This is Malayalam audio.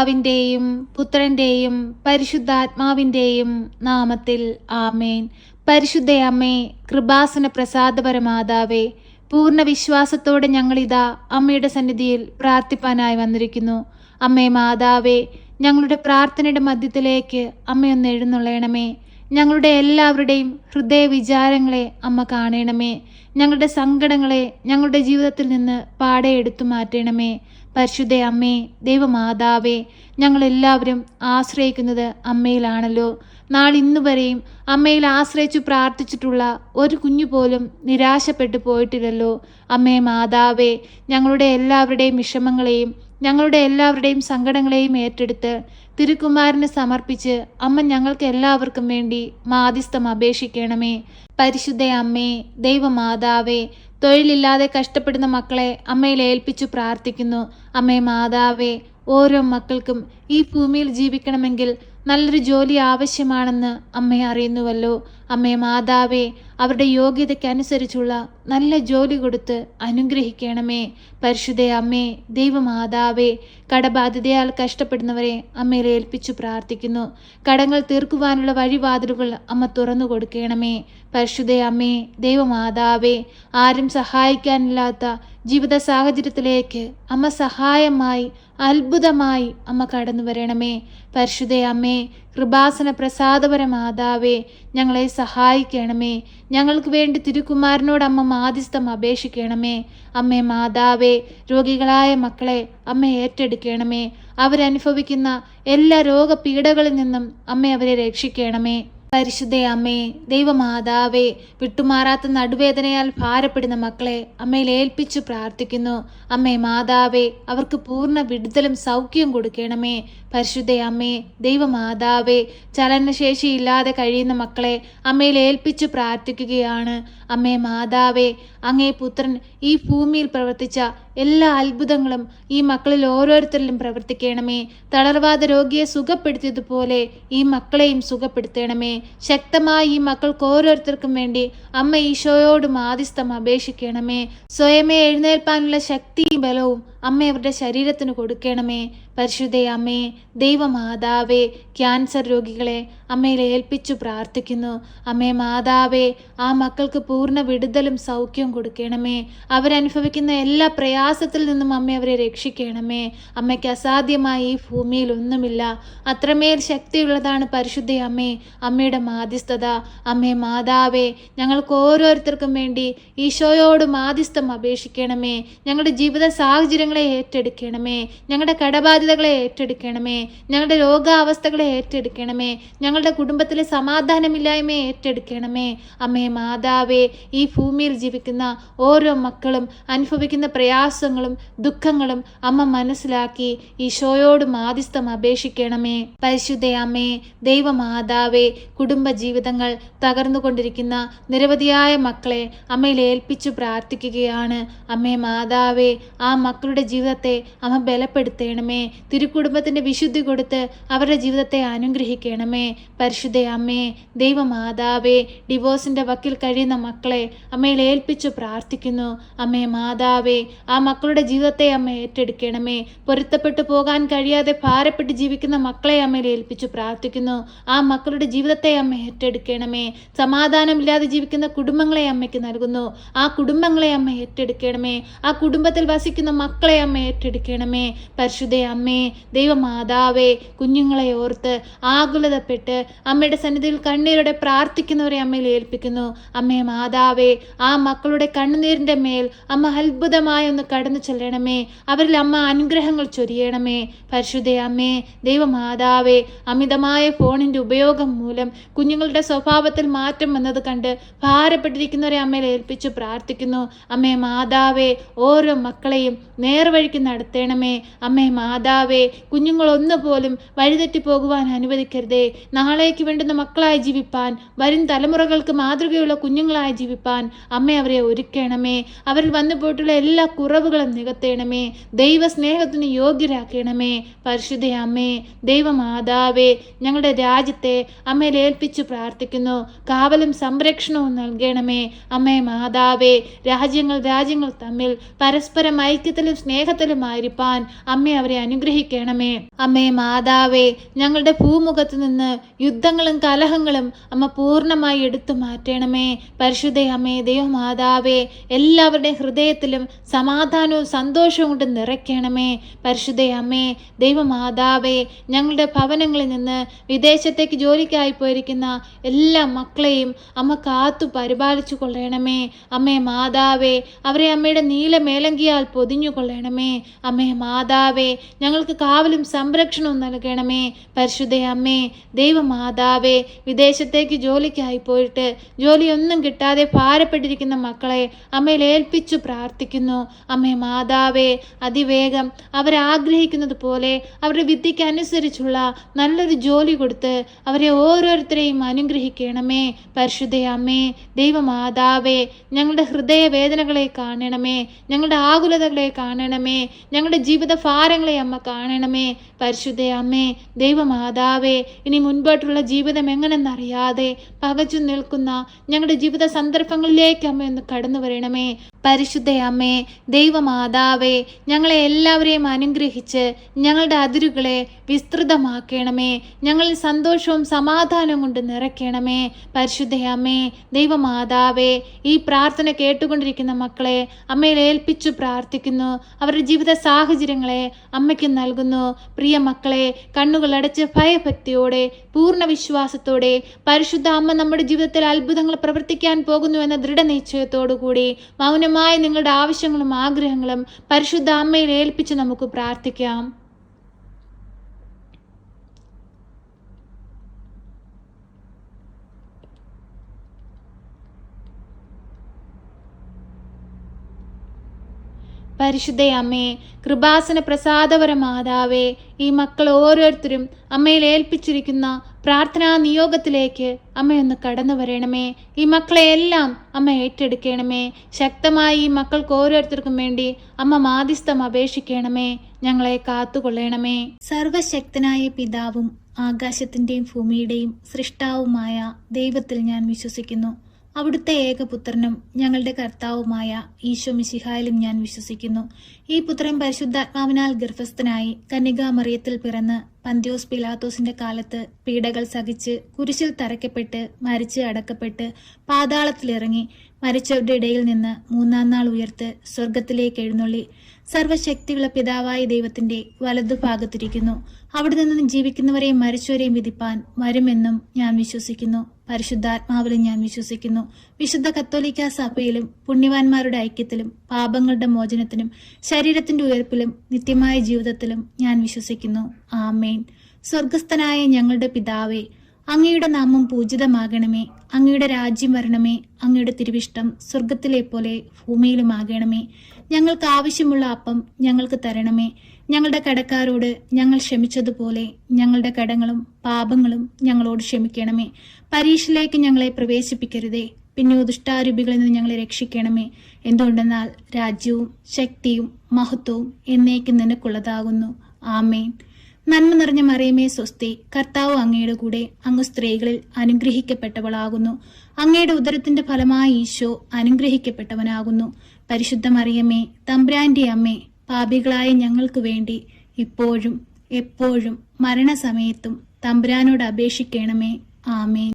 പിതാവിൻ്റെയും പുത്രൻ്റെയും പരിശുദ്ധാത്മാവിൻ്റെയും നാമത്തിൽ ആമേൻ. പരിശുദ്ധയമ്മേ, കൃപാസന പ്രസാദപരമാതാവേ, പൂർണ്ണ വിശ്വാസത്തോടെ ഞങ്ങളിതാ അമ്മയുടെ സന്നിധിയിൽ പ്രാർത്ഥിപ്പാനായി വന്നിരിക്കുന്നു. അമ്മേ മാതാവേ, ഞങ്ങളുടെ പ്രാർത്ഥനയുടെ മധ്യത്തിലേക്ക് അമ്മയൊന്ന് എഴുന്നള്ളണമേ. ഞങ്ങളുടെ എല്ലാവരുടെയും ഹൃദയ വിചാരങ്ങളെ അമ്മ കാണണമേ. ഞങ്ങളുടെ സങ്കടങ്ങളെ ഞങ്ങളുടെ ജീവിതത്തിൽ നിന്ന് പാടെ എടുത്തു മാറ്റണമേ. പരിശുദ്ധ അമ്മേ, ദൈവമാതാവേ, ഞങ്ങളെല്ലാവരും ആശ്രയിക്കുന്നത് അമ്മയിലാണല്ലോ. നാളിന്നുവരെയും അമ്മയിൽ ആശ്രയിച്ചു പ്രാർത്ഥിച്ചിട്ടുള്ള ഒരു കുഞ്ഞു പോലും നിരാശപ്പെട്ടു പോയിട്ടില്ലല്ലോ. അമ്മേ മാതാവേ, ഞങ്ങളുടെ എല്ലാവരുടെയും വിഷമങ്ങളെയും ഞങ്ങളുടെ എല്ലാവരുടെയും സങ്കടങ്ങളെയും ഏറ്റെടുത്ത് തിരുക്കുമാരന് സമർപ്പിച്ച് അമ്മ ഞങ്ങൾക്ക് എല്ലാവർക്കും വേണ്ടി മാധ്യസ്ഥം അപേക്ഷിക്കണമേ. പരിശുദ്ധ അമ്മേ, ദൈവമാതാവേ, തൊഴിലില്ലാതെ കഷ്ടപ്പെടുന്ന മക്കളെ അമ്മയിൽ ഏൽപ്പിച്ചു പ്രാർത്ഥിക്കുന്നു. അമ്മേ മാതാവേ, ഓരോ മക്കൾക്കും ഈ ഭൂമിയിൽ ജീവിക്കണമെങ്കിൽ നല്ലൊരു ജോലി ആവശ്യമാണെന്ന് അമ്മയെ അറിയുന്നുവല്ലോ. അമ്മേ മാതാവേ, അവരുടെ യോഗ്യതയ്ക്കനുസരിച്ചുള്ള നല്ല ജോലി കൊടുത്ത് അനുഗ്രഹിക്കണമേ. പരിശുദ്ധ അമ്മേ, ദൈവമാതാവേ, കടബാധിതയാൽ കഷ്ടപ്പെടുന്നവരെ അമ്മയിൽ ഏൽപ്പിച്ചു പ്രാർത്ഥിക്കുന്നു. കടങ്ങൾ തീർക്കുവാനുള്ള വഴിവാതിലുകൾ അമ്മ തുറന്നു കൊടുക്കണമേ. പരിശുദ്ധ അമ്മേ, ദൈവമാതാവേ, ആരും സഹായിക്കാനില്ലാത്ത ജീവിത സാഹചര്യത്തിലേക്ക് അമ്മ സഹായമായി അത്ഭുതമായി അമ്മ കടന്നു വരണമേ. പരിശുദ്ധ അമ്മേ, കൃപാസന പ്രസാദപരമാതാവേ, ഞങ്ങളെ സഹായിക്കണമേ. ഞങ്ങൾക്ക് വേണ്ടി തിരുക്കുമാരനോട് അമ്മ മാധ്യസ്ഥം അപേക്ഷിക്കണമേ. അമ്മേ മാതാവേ, രോഗികളായ മക്കളെ അമ്മ ഏറ്റെടുക്കണമേ. അവരനുഭവിക്കുന്ന എല്ലാ രോഗപീഠകളിൽ നിന്നും അമ്മ അവരെ രക്ഷിക്കണമേ. പരിശുദ്ധ അമ്മേ, ദൈവമാതാവേ, വിട്ടുമാറാത്ത നടുവേദനയാൽ ഭാരപ്പെടുന്ന മക്കളെ അമ്മയിൽ ഏൽപ്പിച്ചു പ്രാർത്ഥിക്കുന്നു. അമ്മേ മാതാവേ, അവർക്ക് പൂർണ്ണ വിടുതലും സൗഖ്യവും കൊടുക്കണമേ. പരിശുദ്ധ അമ്മേ, ദൈവമാതാവേ, ചലനശേഷിയില്ലാതെ കഴിയുന്ന മക്കളെ അമ്മയിൽ ഏൽപ്പിച്ചു പ്രാർത്ഥിക്കുകയാണ്. അമ്മേ മാതാവേ, അങ്ങേ പുത്രൻ ഈ ഭൂമിയിൽ പ്രവർത്തിച്ച എല്ലാ അത്ഭുതങ്ങളും ഈ മക്കളിൽ ഓരോരുത്തരിലും പ്രവർത്തിക്കണമേ. തളർവാദ രോഗിയെ സുഖപ്പെടുത്തിയതുപോലെ ഈ മക്കളെയും സുഖപ്പെടുത്തണമേ. ശക്തമായി ഈ മക്കൾക്ക് ഓരോരുത്തർക്കും വേണ്ടി അമ്മ ഈശോയോട് മാധ്യസ്ഥം അപേക്ഷിക്കണമേ. സ്വയമേ എഴുന്നേൽപ്പാനുള്ള ശക്തിയും ബലവും അമ്മ അവരുടെ ശരീരത്തിന് കൊടുക്കണമേ. പരിശുദ്ധ അമ്മേ, ദൈവമാതാവേ, ക്യാൻസർ രോഗികളെ അമ്മയിൽ ഏൽപ്പിച്ചു പ്രാർത്ഥിക്കുന്നു. അമ്മേ മാതാവേ, ആ മക്കൾക്ക് പൂർണ്ണ വിടുതലും സൗഖ്യവും കൊടുക്കണമേ. അവരനുഭവിക്കുന്ന എല്ലാ പ്രയാസത്തിൽ നിന്നും അമ്മ അവരെ രക്ഷിക്കണമേ. അമ്മയ്ക്ക് അസാധ്യമായി ഈ ഭൂമിയിൽ ഒന്നുമില്ല. അത്രമേൽ ശക്തിയുള്ളതാണ് പരിശുദ്ധ അമ്മേ അമ്മയുടെ മാധ്യസ്ഥത. അമ്മേ മാതാവേ, ഞങ്ങൾക്ക് ഓരോരുത്തർക്കും വേണ്ടി ഈശോയോട് മാധ്യസ്ഥം അപേക്ഷിക്കണമേ. ഞങ്ങളുടെ ജീവിത സാഹചര്യങ്ങളെ ഏറ്റെടുക്കണമേ. ഞങ്ങളുടെ കടബാധ്യതകളെ ഏറ്റെടുക്കണമേ. ഞങ്ങളുടെ രോഗാവസ്ഥകളെ ഏറ്റെടുക്കണമേ. ഞങ്ങളുടെ കുടുംബത്തിലെ സമാധാനമില്ലായ്മയെ ഏറ്റെടുക്കണമേ. അമ്മേ മാതാവേ, ഈ ഭൂമിയിൽ ജീവിക്കുന്ന ഓരോ മക്കളും അനുഭവിക്കുന്ന പ്രയാസങ്ങളും ദുഃഖങ്ങളും അമ്മ മനസ്സിലാക്കി ഈശോയോട് മാധ്യസ്ഥം അപേക്ഷിക്കണമേ. പരിശുദ്ധ അമ്മേ, ദൈവമാതാവേ, കുടുംബ ജീവിതങ്ങൾ തകർന്നുകൊണ്ടിരിക്കുന്ന നിരവധിയായ മക്കളെ അമ്മയിൽ ഏൽപ്പിച്ചു പ്രാർത്ഥിക്കുകയാണ്. അമ്മേ മാതാവേ, ആ മക്കളുടെ ജീവിതത്തെ അമ്മ ബലപ്പെടുത്തണമേ. തിരുക്കുടുംബത്തിന്റെ വിശുദ്ധി കൊടുത്ത് അവരുടെ ജീവിതത്തെ അനുഗ്രഹിക്കണമേ. പരിശുദ്ധ അമ്മേ, ദൈവമാതാവേ, ഡിവോഴ്സിന്റെ വക്കിൽ കഴിയുന്ന മക്കളെ അമ്മയിൽ ഏൽപ്പിച്ചു പ്രാർത്ഥിക്കുന്നു. അമ്മേ മാതാവേ, ആ മക്കളുടെ ജീവിതത്തെ അമ്മ ഏറ്റെടുക്കണമേ. പൊരുത്തപ്പെട്ടു പോകാൻ കഴിയാതെ ഭാരപ്പെട്ട് ജീവിക്കുന്ന മക്കളെ അമ്മയിൽ ഏൽപ്പിച്ചു പ്രാർത്ഥിക്കുന്നു. ആ മക്കളുടെ ജീവിതത്തെ അമ്മ ഏറ്റെടുക്കണമേ. സമാധാനമില്ലാതെ ജീവിക്കുന്ന കുടുംബങ്ങളെ അമ്മയ്ക്ക് നൽകുന്നു. ആ കുടുംബങ്ങളെ അമ്മ ഏറ്റെടുക്കണമേ. ആ കുടുംബത്തിൽ വസിക്കുന്ന മക്കളെ അമ്മ ഏറ്റെടുക്കണമേ. പരിശുദ്ധ അമ്മേ, ദൈവമാതാവേ, കുഞ്ഞുങ്ങളെ ഓർത്ത് ആകുലതപ്പെട്ട് അമ്മയുടെ സന്നിധിയിൽ കണ്ണീരോടെ പ്രാർത്ഥിക്കുന്നവരെ അമ്മയിൽ ഏൽപ്പിക്കുന്നു. അമ്മേ മാതാവേ, ആ മക്കളുടെ കണ്ണുനീരിന്റെ മേൽ അമ്മ അത്ഭുതമായി ഒന്ന് കടന്നു ചെല്ലണമേ. അവരിൽ അമ്മ അനുഗ്രഹങ്ങൾ ചൊരിയണമേ. പരിശുദ്ധ അമ്മേ, ദൈവമാതാവേ, അമിതമായ ഫോണിന്റെ ഉപയോഗം മൂലം കുഞ്ഞുങ്ങളുടെ സ്വഭാവത്തിൽ മാറ്റം വന്നത് കണ്ട് ഭാരപ്പെട്ടിരിക്കുന്നവരെ അമ്മയിൽ ഏൽപ്പിച്ചു പ്രാർത്ഥിക്കുന്നു. അമ്മേ മാതാവേ, ഓരോ മക്കളെയും നേർവഴിക്ക് നടത്തണമേ. അമ്മേ മാതാവേ, കുഞ്ഞുങ്ങൾ ഒന്നുപോലും വഴിതെറ്റി പോകുവാൻ അനുവദിക്കരുതേ. നാളേക്ക് വേണ്ടുന്ന മക്കളായി ജീവിപ്പാൻ, വരും തലമുറകൾക്ക് മാതൃകയുള്ള കുഞ്ഞുങ്ങളായി ജീവിപ്പാൻ അമ്മ അവരെ ഒരുക്കണമേ. അവരിൽ വന്നു പോയിട്ടുള്ള എല്ലാ കുറവുകളും നികത്തേണമേ. ദൈവസ്നേഹത്തിന് യോഗ്യരാക്കണമേ. പരിശുദ്ധ അമ്മേ, ദൈവമാതാവേ, ഞങ്ങളുടെ രാജ്യത്തെ അമ്മയിൽ ഏൽപ്പിച്ചു പ്രാർത്ഥിക്കുന്നു. കാവലും സംരക്ഷണവും നൽകണമേ. അമ്മേ മാതാവേ, രാജ്യങ്ങൾ തമ്മിൽ പരസ്പരം ഐക്യത്തിലും സ്നേഹത്തിലുമായിരിക്കാൻ അമ്മേ അവരെ അനുഗ്രഹിക്കണമേ. അമ്മേ മാതാവേ, ഞങ്ങളുടെ ഭൂമുഖത്ത് നിന്ന് യുദ്ധങ്ങളും കലഹങ്ങളും അമ്മ പൂർണ്ണമായി എടുത്തു മാറ്റണമേ. പരിശുദ്ധ അമ്മേ ദൈവമാതാവേ, എല്ലാവരുടെയും ഹൃദയത്തിലും സമാധാനവും സന്തോഷവും കൊണ്ട് നിറയ്ക്കണമേ. പരിശുദ്ധ അമ്മേ ദൈവമാതാവേ, ഞങ്ങളുടെ ഭവനങ്ങളിൽ നിന്ന് വിദേശത്തേക്ക് ജോലിക്കായി പോയിരിക്കുന്ന എല്ലാ മക്കളെയും അമ്മ കാത്തു പരിപാലിച്ചു കൊള്ളണമേ. അമ്മേ മാതാവേ, അവരെ അമ്മയുടെ നീല മേലങ്കിയാൽ പൊതിഞ്ഞു കൊള്ളണമേ. അമ്മേ മാതാവേ, ഞങ്ങൾക്ക് കാവലും സംരക്ഷണവും നൽകണമേ. പരിശുദ്ധ അമ്മേ ദൈവമാതാവേ, വിദേശത്തേക്ക് ജോലിക്കായി പോയിട്ട് ജോലിയൊന്നും കിട്ടാതെ ഭാരപ്പെട്ടിരിക്കുന്ന മക്കളെ അമ്മയിൽ ഏൽപ്പിച്ചു പ്രാർത്ഥിക്കുന്നു. അമ്മേ മാതാവേ, അതിവേഗം അവരാഗ്രഹിക്കുന്നത് പോലെ അവരുടെ വിദ്യയ്ക്ക് അനുസരിച്ചുള്ള നല്ലൊരു ജോലി കൊടുത്ത് അവരെ ഓരോരുത്തരെയും അനുഗ്രഹിക്കണമേ. പരിശുദ്ധ അമ്മേ ദൈവമാതാവേ, ഞങ്ങളുടെ ഹൃദയവേദനകളെ കാണണമേ, ഞങ്ങളുടെ ആകുലതകളെ കാണണമേ, ഞങ്ങളുടെ ജീവിത ഭാരങ്ങളെ അമ്മ കാണണമേ. പരിശുദ്ധ അമ്മേ ദൈവമാതാവേ, ഇനി മുൻപോട്ടുള്ള ജീവിതം എങ്ങനെന്നറിയാതെ പകച്ചു നിൽക്കുന്ന ഞങ്ങളുടെ ജീവിത സന്ദർഭങ്ങളിലേക്ക് അമ്മ ഒന്ന് കടന്നു വരണമേ. പരിശുദ്ധ അമ്മേ ദൈവമാതാവേ, ഞങ്ങളെ എല്ലാവരെയും അനുഗ്രഹിച്ച് ഞങ്ങളുടെ അതിരുകളെ വിസ്തൃതമാക്കണമേ. ഞങ്ങളിൽ സന്തോഷവും സമാധാനവും കൊണ്ട് നിറയ്ക്കണമേ. പരിശുദ്ധ അമ്മേ ദൈവമാതാവേ, ഈ പ്രാർത്ഥന കേട്ടുകൊണ്ടിരിക്കുന്ന മക്കളെ അമ്മയിൽ ഏൽപ്പിച്ചു പ്രാർത്ഥിക്കുന്നു. അവരുടെ ജീവിത സാഹചര്യങ്ങളെ അമ്മയ്ക്ക് നൽകുന്നു. പ്രിയ മക്കളെ, കണ്ണുകളടച്ച് ഭയഭക്തിയോടെ പൂർണ്ണ വിശ്വാസത്തോടെ പരിശുദ്ധ അമ്മ നമ്മുടെ ജീവിതത്തിൽ അത്ഭുതങ്ങൾ പ്രവർത്തിക്കാൻ പോകുന്നു എന്ന ദൃഢനിശ്ചയത്തോടു കൂടി മൗനമായി നിങ്ങളുടെ ആവശ്യങ്ങളും ആഗ്രഹങ്ങളും പരിശുദ്ധ അമ്മയിൽ ഏൽപ്പിച്ച് നമുക്ക് പ്രാർത്ഥിക്കാം. പരിശുദ്ധ അമ്മേ, കൃപാസന പ്രസാദപര മാതാവേ, ഈ മക്കൾ ഓരോരുത്തരും അമ്മയിൽ ഏൽപ്പിച്ചിരിക്കുന്ന പ്രാർത്ഥനാ നിയോഗത്തിലേക്ക് അമ്മയൊന്ന് കടന്നു വരണമേ. ഈ മക്കളെ എല്ലാം അമ്മ ഏറ്റെടുക്കണമേ. ശക്തമായി ഈ മക്കൾക്ക് ഓരോരുത്തർക്കും വേണ്ടി അമ്മ മാധ്യസ്ഥം അപേക്ഷിക്കണമേ. ഞങ്ങളെ കാത്തുകൊള്ളണമേ. സർവശക്തനായ പിതാവും ആകാശത്തിൻ്റെയും ഭൂമിയുടെയും സൃഷ്ടാവുമായ ദൈവത്തിൽ ഞാൻ വിശ്വസിക്കുന്നു. അവിടുത്തെ ഏകപുത്രനും ഞങ്ങളുടെ കർത്താവുമായ ഈശോ മിശിഹായിലും ഞാൻ വിശ്വസിക്കുന്നു. ഈ പുത്രൻ പരിശുദ്ധാത്മാവിനാൽ ഗർഭസ്ഥനായി കന്യകാമറിയത്തിൽ പിറന്ന് പന്ത്യോസ് പിലാത്തോസിന്റെ കാലത്ത് പീഡകൾ സഹിച്ച് കുരിശിൽ തറയ്ക്കപ്പെട്ട് മരിച്ച് അടക്കപ്പെട്ട് പാതാളത്തിലിറങ്ങി മരിച്ചവരുടെ ഇടയിൽ നിന്ന് മൂന്നാം നാൾ ഉയർത്ത് സ്വർഗത്തിലേക്ക് എഴുന്നള്ളി സർവശക്തിയുള്ള പിതാവായ ദൈവത്തിന്റെ വലതുഭാഗത്തിരിക്കുന്നു. അവിടെ നിന്ന് ജീവിക്കുന്നവരെയും മരിച്ചവരെയും വിധിപ്പാൻ വരുമെന്നും ഞാൻ വിശ്വസിക്കുന്നു. പരിശുദ്ധാത്മാവിലും ഞാൻ വിശ്വസിക്കുന്നു. വിശുദ്ധ കത്തോലിക്കാ സഭയിലും പുണ്യവാന്മാരുടെ ഐക്യത്തിലും പാപങ്ങളുടെ മോചനത്തിനും ശരീരത്തിന്റെ ഉയർപ്പിലും നിത്യമായ ജീവിതത്തിലും ഞാൻ വിശ്വസിക്കുന്നു. ആമേൻ. സ്വർഗസ്ഥനായ ഞങ്ങളുടെ പിതാവേ, അങ്ങയുടെ നാമം പൂജിതമാകണമേ. അങ്ങയുടെ രാജ്യം വരണമേ. അങ്ങയുടെ തിരുവിഷ്ടം സ്വർഗത്തിലെ പോലെ ഭൂമിയിലുമാകണമേ. ഞങ്ങൾക്ക് ആവശ്യമുള്ള അപ്പം ഞങ്ങൾക്ക് തരണമേ. ഞങ്ങളുടെ കടക്കാരോട് ഞങ്ങൾ ക്ഷമിച്ചതുപോലെ ഞങ്ങളുടെ കടങ്ങളും പാപങ്ങളും ഞങ്ങളോട് ക്ഷമിക്കണമേ. പരീക്ഷയിലേക്ക് ഞങ്ങളെ പ്രവേശിപ്പിക്കരുതേ, പിന്നെ ദുഷ്ടാരൂപികളിൽ നിന്ന് ഞങ്ങളെ രക്ഷിക്കണമേ. എന്തുകൊണ്ടെന്നാൽ രാജ്യവും ശക്തിയും മഹത്വവും എന്നേക്കും നിനക്കുള്ളതാകുന്നു. ആമേൻ. നന്മ നിറഞ്ഞ മറിയമേ സ്വസ്തി, കർത്താവ് അങ്ങയുടെ കൂടെ, അങ്ങ് സ്ത്രീകളിൽ അനുഗ്രഹിക്കപ്പെട്ടവളാകുന്നു. അങ്ങയുടെ ഉദരത്തിന്റെ ഫലമായ ഈശോ അനുഗ്രഹിക്കപ്പെട്ടവനാകുന്നു. പരിശുദ്ധ മറിയമേ, തമ്പുരാന്റെ അമ്മേ, പാപികളായ ഞങ്ങൾക്ക് വേണ്ടി ഇപ്പോഴും എപ്പോഴും മരണസമയത്തും തമ്പുരാനോട് അപേക്ഷിക്കണമേ. ആമേൻ.